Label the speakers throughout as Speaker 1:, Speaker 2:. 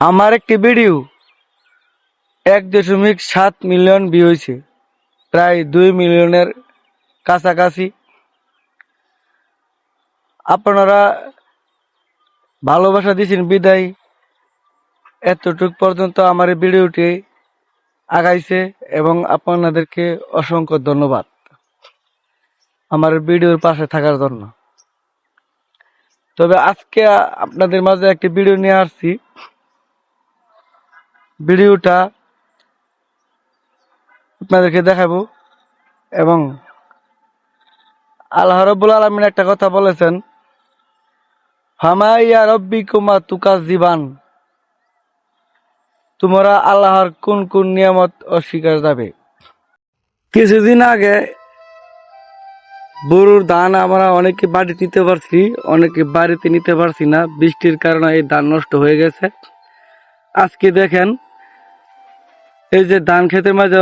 Speaker 1: আমার একটি video 1.7 million view হয়েছে, প্রায় 2 মিলিয়নের কাছাকাছি। আপনারা ভালোবাসা দিয়েছেন বিদায় এতটুক পর্যন্ত আমার এই ভিডিওটি আগাইছে, এবং আপনাদেরকে অসংখ্য ধন্যবাদ আমার ভিডিওর পাশে থাকার জন্য। তবে আজকে আপনাদের মাঝে একটি ভিডিও নিয়ে আসছি। ভিডিওটা আপনাদেরকে দেখাবো, এবং আল্লাহ রাব্বুল আলামিন একটা কথা বলেছেন, হামাইয়া রব্বিকুমা তুকাজ্জিবান, তোমরা আল্লাহর কোন কোন নিয়ামত অস্বীকার যাবে। কিছুদিন আগে গরুর ধান আমরা অনেকে বাড়িতে নিতে পারছি, অনেকে বাড়িতে নিতে পারছি না, বৃষ্টির কারণে এই ধান নষ্ট হয়ে গেছে। আজকে দেখেন, এই যে ধান ক্ষেতের মাঝে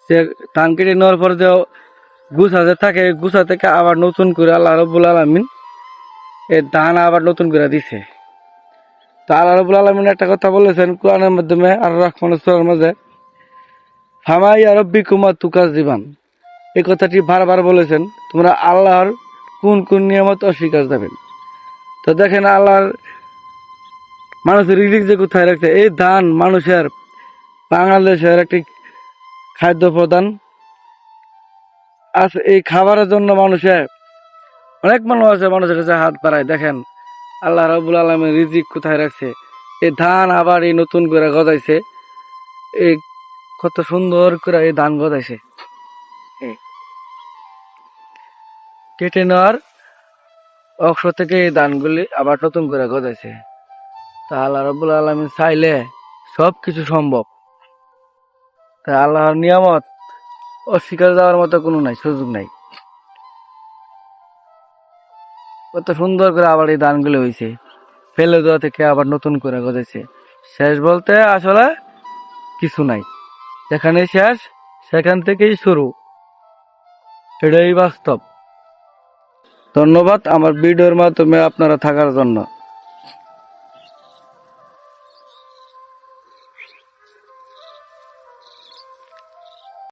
Speaker 1: যে ধান কেটে নেওয়ার পর যে গুছা যে থাকে, গুছা থেকে আবার নতুন করে আল্লাহ রাব্বুল আলামিন এই ধান আবার নতুন করে দিছে। তো আল্লাহ রাব্বুল আলামিন একটা কথা বলেছেন কোরআনের মাধ্যমে, আর রহমানের সূরার মাঝে, হামাইয়া রব্বিকুমা তুকাজ্জিবান, এই কথাটি বারবার বলেছেন, তোমরা আল্লাহর কোন কোন নিয়ামত অস্বীকার যাবেন। তো দেখেন আল্লাহর মানুষের রিজিক যে কোথায় রাখছে। এই ধান মানুষের বাংলাদেশের একটি খাদ্য প্রধান আছে। এই খাবারের জন্য মানুষের অনেক মানুষ আছে, মানুষের কাছে হাত বাড়ায়। দেখেন আল্লাহ রাব্বুল আলামিন রিজিক কোথায় রাখছে। এই ধান আবার এই নতুন করে গজাইছে, এই কত সুন্দর করে এই ধান গজাইছে। এই কেটে নেওয়ার অংশ থেকে এই ধানগুলি আবার নতুন করে গজাইছে। তা আল্লাহ রাব্বুল আলামিন চাইলে সব কিছু সম্ভব। তা আল্লাহর নিয়ামত অস্বীকার যাওয়ার মতো কোনো নাই, সুযোগ নাই। কত সুন্দর করে আবার এই ধানগুলো হয়েছে, ফেলে দেওয়া থেকে আবার নতুন করে গজাইছে। শেষ বলতে আসলে কিছু নাই, যেখানে শেষ সেখান থেকেই শুরু, এটাই বাস্তব। ধন্যবাদ আমার ভিডিওর মাধ্যমে আপনারা থাকার জন্য।